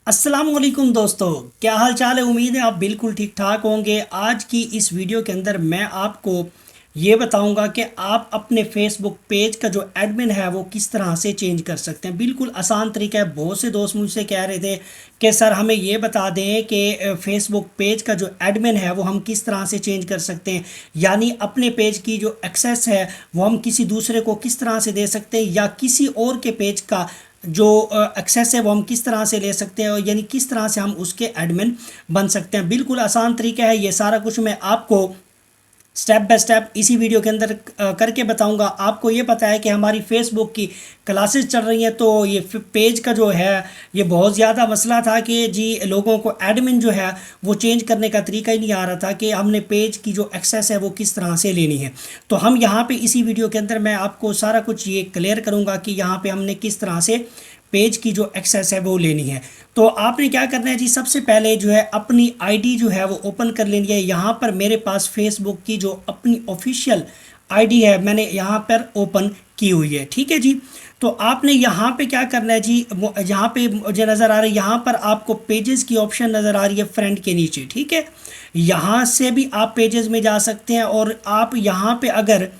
अस्सलाम वालेकुम दोस्तों। क्या हाल चाल है। उम्मीद है आप बिल्कुल ठीक ठाक होंगे। आज की इस वीडियो के अंदर मैं आपको ये बताऊंगा कि आप अपने फेसबुक पेज का जो एडमिन है वो किस तरह से चेंज कर सकते हैं। बिल्कुल आसान तरीका है। बहुत से दोस्त मुझसे कह रहे थे कि सर हमें ये बता दें कि फेसबुक पेज का जो एडमिन है वो हम किस तरह से चेंज कर सकते हैं, यानी अपने पेज की जो एक्सेस है वो हम किसी दूसरे को किस तरह से दे सकते हैं, या किसी और के पेज का जो एक्सेस है वो हम किस तरह से ले सकते हैं, और यानी किस तरह से हम उसके एडमिन बन सकते हैं। बिल्कुल आसान तरीका है। ये सारा कुछ मैं आपको स्टेप बाय स्टेप इसी वीडियो के अंदर करके बताऊंगा। आपको ये पता है कि हमारी फेसबुक की क्लासेस चल रही हैं, तो ये पेज का जो है ये बहुत ज़्यादा मसला था कि जी लोगों को एडमिन जो है वो चेंज करने का तरीका ही नहीं आ रहा था कि हमने पेज की जो एक्सेस है वो किस तरह से लेनी है। तो हम यहाँ पे इसी वीडियो के अंदर मैं आपको सारा कुछ ये क्लियर करूँगा कि यहाँ पे हमने किस तरह से पेज की जो एक्सेस है वो लेनी है। तो आपने क्या करना है जी, सबसे पहले जो है अपनी आईडी जो है वो ओपन कर लेनी है। यहाँ पर मेरे पास फेसबुक की जो अपनी ऑफिशियल आईडी है मैंने यहाँ पर ओपन की हुई है, ठीक है जी। तो आपने यहाँ पे क्या करना है जी, यहाँ पे मुझे नज़र आ रहा है, यहाँ पर आपको पेजेस की ऑप्शन नज़र आ रही है फ्रंट के नीचे, ठीक है। यहाँ से भी आप पेजेस में जा सकते हैं, और आप यहाँ पे अगर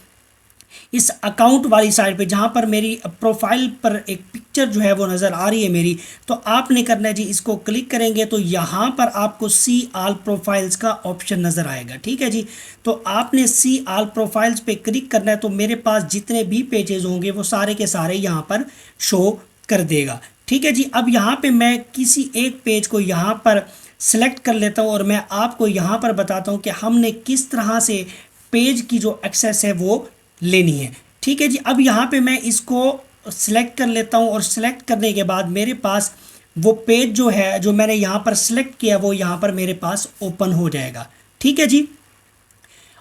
इस अकाउंट वाली साइड पे जहाँ पर मेरी प्रोफाइल पर एक पिक्चर जो है वो नज़र आ रही है मेरी, तो आपने करना है जी, इसको क्लिक करेंगे तो यहाँ पर आपको सी आल प्रोफाइल्स का ऑप्शन नज़र आएगा, ठीक है जी। तो आपने सी आल प्रोफाइल्स पे क्लिक करना है, तो मेरे पास जितने भी पेजेस होंगे वो सारे के सारे यहाँ पर शो कर देगा, ठीक है जी। अब यहाँ पे मैं किसी एक पेज को यहाँ पर सिलेक्ट कर लेता हूँ, और मैं आपको यहाँ पर बताता हूँ कि हमने किस तरह से पेज की जो एक्सेस है वो लेनी है, ठीक है जी। अब यहाँ पे मैं इसको सिलेक्ट कर लेता हूँ, और सिलेक्ट करने के बाद मेरे पास वो पेज जो है जो मैंने यहाँ पर सिलेक्ट किया वो यहाँ पर मेरे पास ओपन हो जाएगा, ठीक है जी।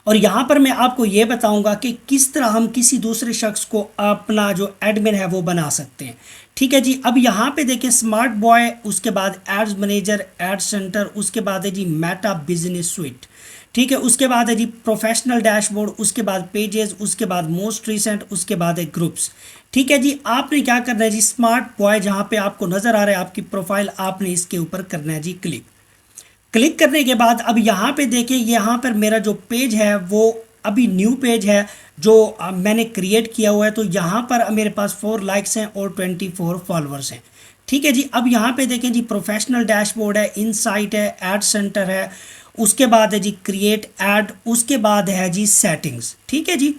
और यहाँ पर मैं आपको ये बताऊंगा कि किस तरह हम किसी दूसरे शख्स को अपना जो एडमिन है वो बना सकते हैं, ठीक है जी। अब यहाँ पे देखें स्मार्ट बॉय, उसके बाद एड्स मैनेजर, एड सेंटर, उसके बाद है जी मेटा बिजनेस स्विट, ठीक है। उसके बाद है जी प्रोफेशनल डैशबोर्ड, उसके बाद पेजेस, उसके बाद मोस्ट रिसेंट, उसके बाद है ग्रुप्स, ठीक है जी। आपने क्या करना है जी, स्मार्ट बॉय जहाँ पे आपको नज़र आ रहा है आपकी प्रोफाइल, आपने इसके ऊपर करना है जी क्लिक। क्लिक करने के बाद अब यहाँ पे देखिए, यहाँ पर मेरा जो पेज है वो अभी न्यू पेज है जो मैंने क्रिएट किया हुआ है। तो यहाँ पर मेरे पास 4 लाइक्स हैं और 24 फॉलोअर्स हैं, ठीक है जी। अब यहाँ पे देखें जी प्रोफेशनल डैशबोर्ड है, इनसाइट है, एड सेंटर है, उसके बाद है जी क्रिएट एड, उसके बाद है जी सेटिंग्स, ठीक है जी।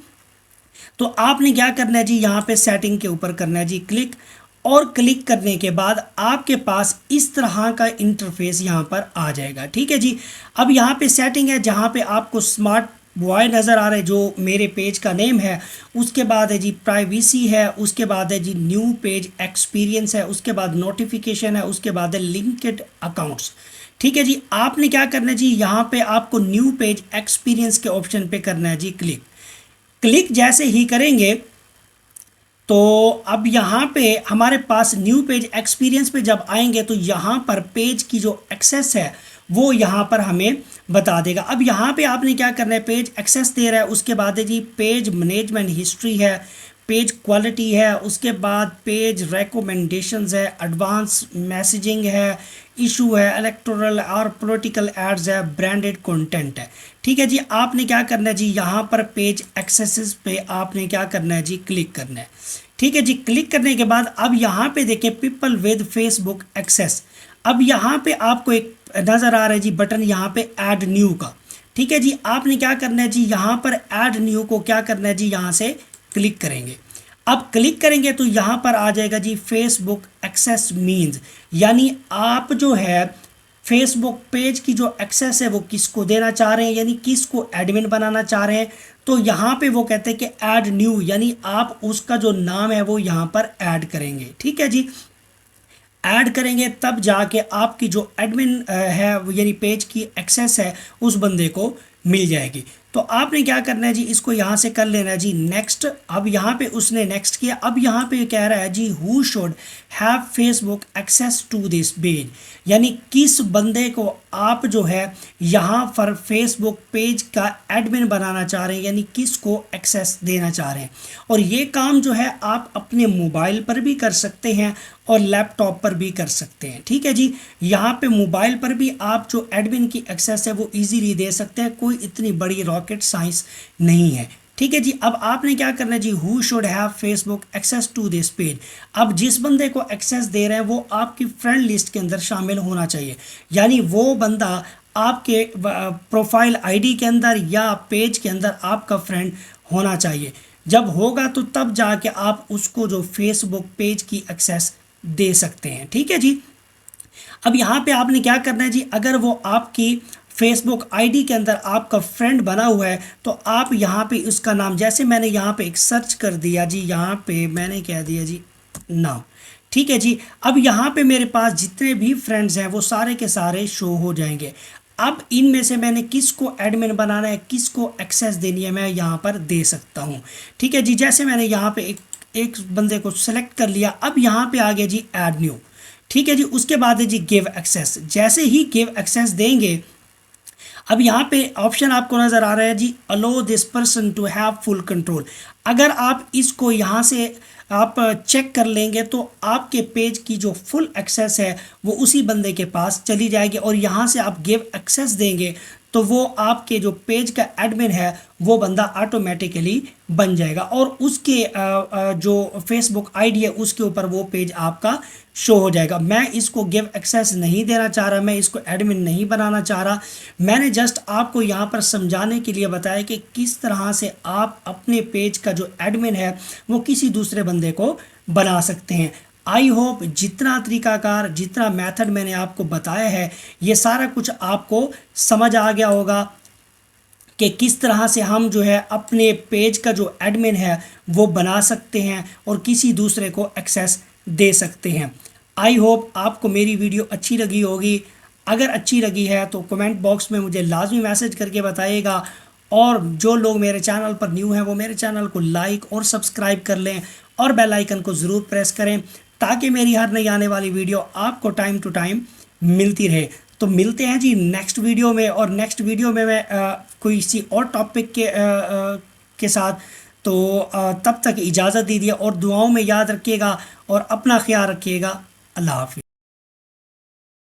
तो आपने क्या करना है जी, यहाँ पे सेटिंग के ऊपर करना है जी क्लिक, और क्लिक करने के बाद आपके पास इस तरह का इंटरफेस यहाँ पर आ जाएगा, ठीक है जी। अब यहाँ पे सेटिंग है जहाँ पे आपको स्मार्ट बॉय नज़र आ रहा है जो मेरे पेज का नेम है, उसके बाद है जी प्राइवेसी है, उसके बाद है जी न्यू पेज एक्सपीरियंस है, उसके बाद नोटिफिकेशन है, उसके बाद है लिंक्ड अकाउंट्स, ठीक है जी। आपने क्या करना है जी, यहाँ पे आपको न्यू पेज एक्सपीरियंस के ऑप्शन पे करना है जी क्लिक। क्लिक जैसे ही करेंगे तो अब यहाँ पे हमारे पास न्यू पेज एक्सपीरियंस पे जब आएंगे तो यहाँ पर पेज की जो एक्सेस है वो यहाँ पर हमें बता देगा। अब यहाँ पे आपने क्या करना है, पेज एक्सेस दे रहा है, उसके बाद है जी पेज मैनेजमेंट हिस्ट्री है, पेज क्वालिटी है, उसके बाद पेज रिकमेंडेशंस है, एडवांस मैसेजिंग है, इशू है, इलेक्टोरल और पॉलिटिकल एड्स है, ब्रांडेड कंटेंट है, ठीक है जी। आपने क्या करना है जी, यहाँ पर पेज एक्सेसेस पे आपने क्या करना है जी क्लिक करना है, ठीक है जी। क्लिक करने के बाद अब यहाँ पे देखें पीपल विद फेसबुक एक्सेस, अब यहाँ पे आपको एक नज़र आ रहा है जी बटन यहाँ पे ऐड न्यू का, ठीक है जी। आपने क्या करना है जी, यहाँ पर ऐड न्यू को क्या करना है जी, यहाँ से क्लिक करेंगे। अब क्लिक करेंगे तो यहाँ पर आ जाएगा जी फेसबुक एक्सेस मीन्स, यानी आप जो है फेसबुक पेज की जो एक्सेस है वो किसको देना चाह रहे हैं, यानी किसको एडमिन बनाना चाह रहे हैं। तो यहाँ पे वो कहते हैं कि ऐड न्यू, यानी आप उसका जो नाम है वो यहाँ पर ऐड करेंगे, ठीक है जी। ऐड करेंगे तब जाके आपकी जो एडमिन है यानी पेज की एक्सेस है उस बंदे को मिल जाएगी। तो आपने क्या करना है जी, इसको यहाँ से कर लेना है जी नेक्स्ट। अब यहाँ पे उसने नेक्स्ट किया। अब यहाँ पे कह रहा है जी who should have Facebook access to this page, यानी किस बंदे को आप जो है यहाँ पर फेसबुक पेज का एडमिन बनाना चाह रहे हैं, यानी किस को एक्सेस देना चाह रहे हैं। और ये काम जो है आप अपने मोबाइल पर भी कर सकते हैं और लैपटॉप पर भी कर सकते हैं। ठीक है जी, यहाँ पे मोबाइल पर भी आप जो एडमिन की एक्सेस है वो इजीली दे सकते हैं, कोई इतनी बड़ी रॉकेट साइंस नहीं है। ठीक है जी, अब आपने क्या करना है जी, who should have Facebook access to this page. अब जिस बंदे को एक्सेस दे रहे हैं वो आपकी फ्रेंड लिस्ट के अंदर शामिल होना चाहिए, यानी वो बंदा आपके प्रोफाइल आईडी के अंदर या पेज के अंदर आपका फ्रेंड होना चाहिए। जब होगा तो तब जाके आप उसको जो फेसबुक पेज की एक्सेस दे सकते हैं। ठीक है जी, अब यहाँ पे आपने क्या करना है जी, अगर वो आपकी फेसबुक आईडी के अंदर आपका फ्रेंड बना हुआ है तो आप यहाँ पे उसका नाम, जैसे मैंने यहाँ पे एक सर्च कर दिया जी, यहाँ पे मैंने कह दिया जी नाम। ठीक है जी, अब यहाँ पे मेरे पास जितने भी फ्रेंड्स हैं वो सारे के सारे शो हो जाएंगे। अब इनमें से मैंने किसको एडमिन बनाना है, किसको एक्सेस देनी है, मैं यहाँ पर दे सकता हूँ। ठीक है जी, जैसे मैंने यहाँ पे एक बंदे को सेलेक्ट कर लिया। अब यहाँ पे आ गया जी ऐड न्यू। ठीक है जी, उसके बाद है जी गिव एक्सेस। जैसे ही गिव एक्सेस देंगे, अब यहाँ पे ऑप्शन आपको नज़र आ रहा है जी allow this person to have full control. अगर आप इसको यहाँ से आप चेक कर लेंगे तो आपके पेज की जो फुल एक्सेस है वो उसी बंदे के पास चली जाएगी, और यहाँ से आप गिव एक्सेस देंगे तो वो आपके जो पेज का एडमिन है वो बंदा ऑटोमेटिकली बन जाएगा, और उसके जो फेसबुक आईडी है उसके ऊपर वो पेज आपका शो हो जाएगा। मैं इसको गिव एक्सेस नहीं देना चाह रहा, मैं इसको एडमिन नहीं बनाना चाह रहा। मैंने जस्ट आपको यहाँ पर समझाने के लिए बताया कि किस तरह से आप अपने पेज का जो एडमिन है वो किसी दूसरे बंदे को बना सकते हैं। आई होप जितना तरीकाकार, जितना मेथड मैंने आपको बताया है ये सारा कुछ आपको समझ आ गया होगा कि किस तरह से हम जो है अपने पेज का जो एडमिन है वो बना सकते हैं और किसी दूसरे को एक्सेस दे सकते हैं। आई होप आपको मेरी वीडियो अच्छी लगी होगी। अगर अच्छी लगी है तो कमेंट बॉक्स में मुझे लाजमी मैसेज करके बताइएगा, और जो लोग मेरे चैनल पर न्यू हैं वो मेरे चैनल को लाइक और सब्सक्राइब कर लें और बेल आइकन को ज़रूर प्रेस करें ताकि मेरी हर नई आने वाली वीडियो आपको टाइम टू टाइम मिलती रहे। तो मिलते हैं जी नेक्स्ट वीडियो में, और नेक्स्ट वीडियो में मैं कोई सी और टॉपिक के साथ। तो तब तक इजाज़त दीजिए और दुआओं में याद रखिएगा और अपना ख्याल रखिएगा। अल्लाह हाफिज़।